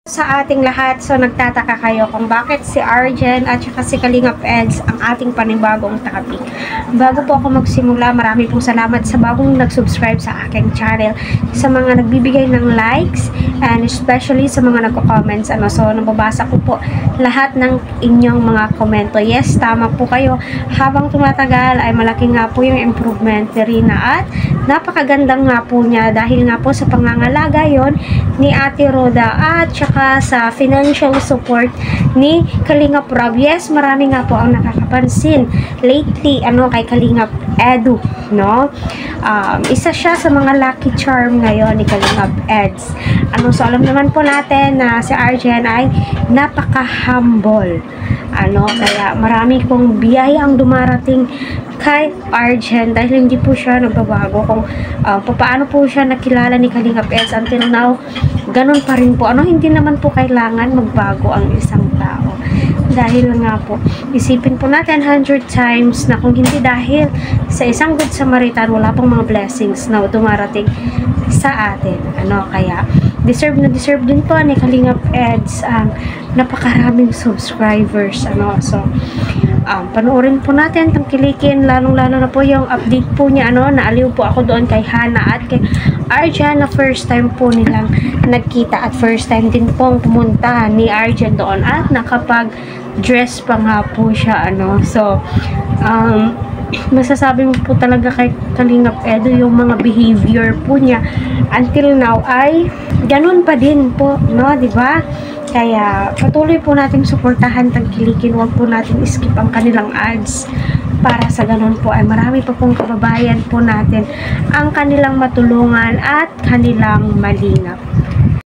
Sa ating lahat, so nagtataka kayo kung bakit si Arjen at saka si Kalingap Eds ang ating panibagong topic. Bago po ako magsimula, marami pong salamat sa bagong nag-subscribe sa aking channel, sa mga nagbibigay ng likes, and especially sa mga nagko-comments. So nababasa ko po lahat ng inyong mga komento. Yes, tama po kayo. Habang tumatagal ay malaki nga po yung improvement ni Rina at napakaganda nga po niya dahil nga po sa pangangalaga yon ni Ate Roda at saka sa financial support ni Kalingap Rob. Yes, marami nga po ang nakakapansin lately kay Kalingap Edu, no? Isa siya sa mga lucky charm ngayon ni Kalingap Eds. So alam naman po natin na si Arjen ay napaka-humble. Kaya marami pong biyaya ang dumarating kay Arjen dahil hindi po siya nagbabago kung paano po siya nakilala ni Kalingap Eds until now. Ganun pa rin po. Hindi naman po kailangan magbago ang isang tao. Dahil nga po, isipin po natin 100 times na kung hindi dahil sa isang good Samaritan, wala pong mga blessings na dumarating sa atin. Kaya, deserve na deserve din po ni Kalingap Eds ang napakaraming subscribers. So, panoorin po natin, tangkilikin, lalong-lalo na po yung update po niya, naaliw po ako doon kay Hana at kay Arjen na first time po nilang nagkita at first time din pong pumunta ni Arjen doon at nakapag-dress pa nga po siya, So, masasabi mo po talaga kay Kalingap Edu yung mga behavior po niya until now ay ganun pa din po, diba? Kaya patuloy po nating suportahan, tagkilikin, wag po natin skip ang kanilang ads para sa ganun po ay marami pa pong kababayan po natin ang kanilang matulungan at kanilang malingap.